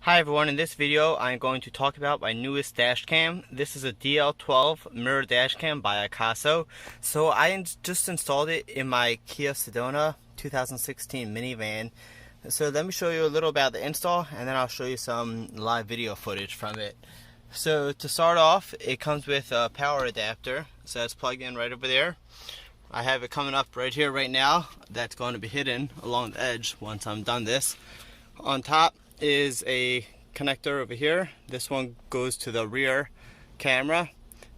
Hi everyone, in this video I'm going to talk about my newest dash cam. This is a DL12 mirror dash cam by Akaso. So I just installed it in my Kia Sedona 2016 minivan. So let me show you a little about the install and then I'll show you some live video footage from it. So to start off, it comes with a power adapter. So that's plugged in right over there. I have it coming up right here right now. That's going to be hidden along the edge once I'm done this. On top is a connector over here. This one goes to the rear camera,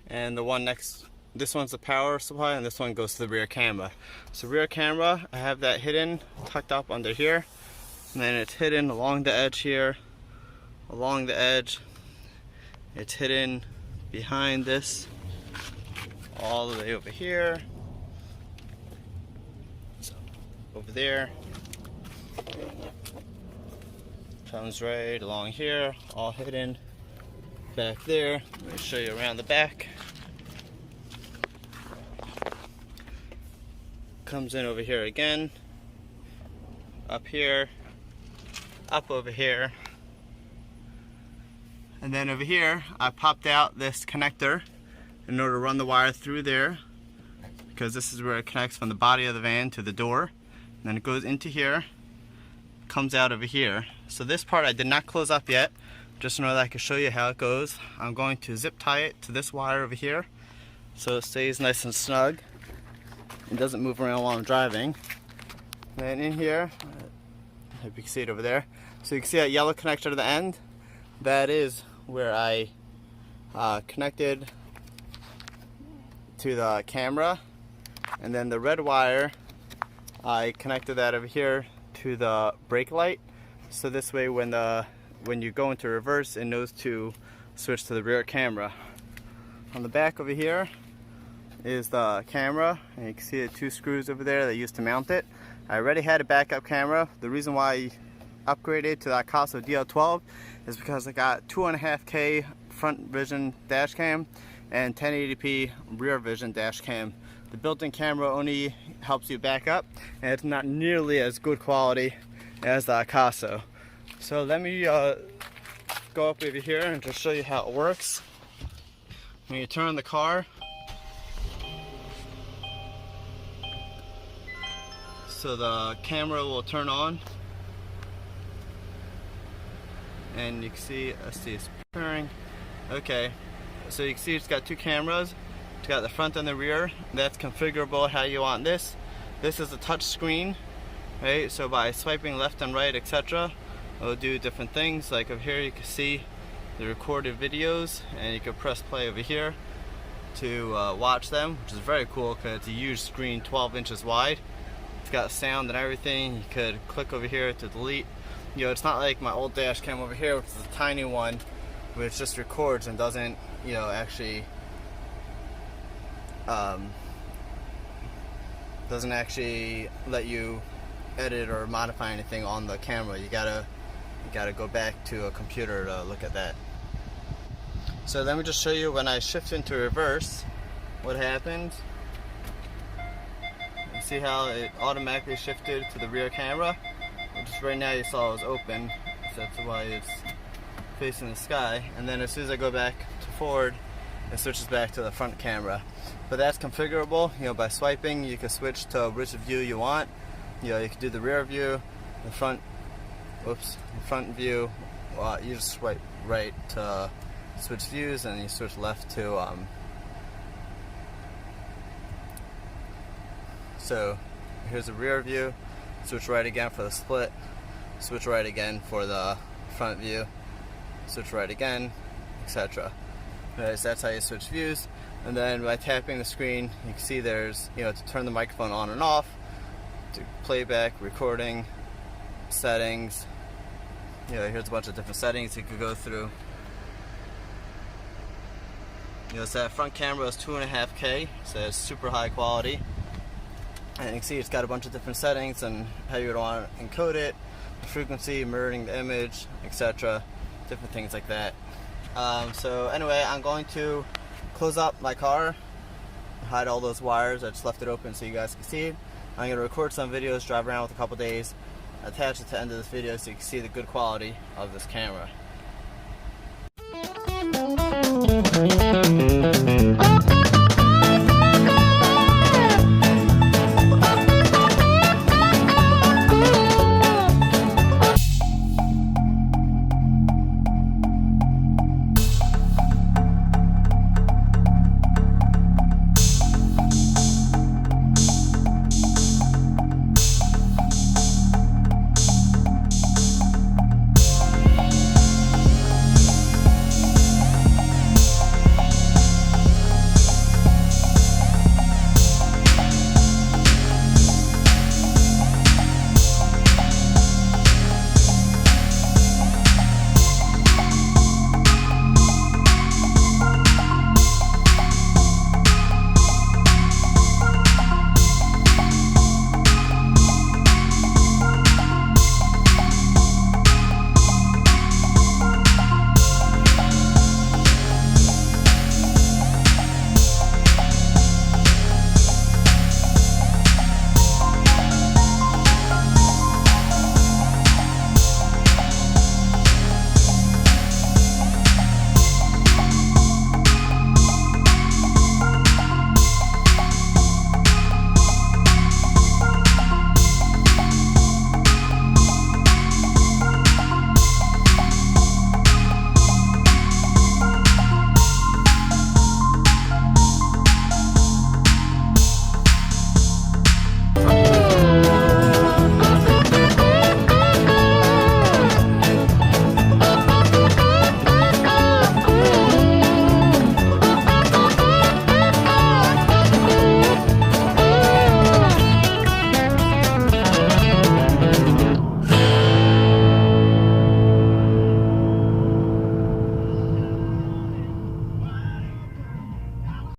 and the one next, this one's the power supply, and this one goes to the rear camera. So rear camera, I have that hidden, tucked up under here, and then it's hidden along the edge here, along the edge. It's hidden behind this, all the way over here, so over there. Comes right along here, all hidden back there. Let me show you around the back. Comes in over here again, up here, up over here, and then over here I popped out this connector in order to run the wire through there, because this is where it connects from the body of the van to the door, and then it goes into here, comes out over here. So this part I did not close up yet, just in order that I can show you how it goes. I'm going to zip tie it to this wire over here so it stays nice and snug and doesn't move around while I'm driving. Then in here, I hope you can see it over there, so you can see that yellow connector to the end. That is where I connected to the camera, and then the red wire, I connected that over here to the brake light, so this way when you go into reverse, it knows to switch to the rear camera. On the back over here is the camera, and you can see the two screws over there that I used to mount it. I already had a backup camera. The reason why I upgraded to the Akaso DL12 is because I got 2.5K front vision dash cam and 1080p rear vision dash cam. The built-in camera only helps you back up, and it's not nearly as good quality as the Akaso. So let me go up over here and just show you how it works. When you turn on the car, so the camera will turn on, and you can see, let's see, it's preparing. Okay, so you can see it's got two cameras. It's got the front and the rear. That's configurable how you want this. This is a touch screen, right? So by swiping left and right, etc., it'll do different things. Like over here, you can see the recorded videos, and you can press play over here to watch them, which is very cool because it's a huge screen, 12 inches wide. It's got sound and everything. You could click over here to delete. You know, it's not like my old dash cam over here, which is a tiny one, which just records and doesn't, you know, actually doesn't actually let you edit or modify anything on the camera. You gotta go back to a computer to look at that. So let me just show you when I shift into reverse what happened. You see how it automatically shifted to the rear camera, which is right now you saw it was open, so that's why it's facing the sky. And then as soon as I go back to forward, it switches back to the front camera. But that's configurable. You know, by swiping you can switch to which view you want. You know, you can do the rear view, the front, the front view. You just swipe right to switch views, and you switch left to so here's the rear view. Switch right again for the split. Switch right again for the front view. Switch right again, etc. So that's how you switch views. And then by tapping the screen, you can see there's, you know, to turn the microphone on and off, to playback, recording, settings. You know, here's a bunch of different settings you could go through. You know, so that front camera is 2.5K, so it's super high quality. And you can see it's got a bunch of different settings and how you would want to encode it, the frequency, mirroring the image, etc. Different things like that. So anyway, I'm going to close up my car, hide all those wires. I just left it open so you guys can see it. I'm going to record some videos, drive around with a couple days, attach it to the end of this video so you can see the good quality of this camera.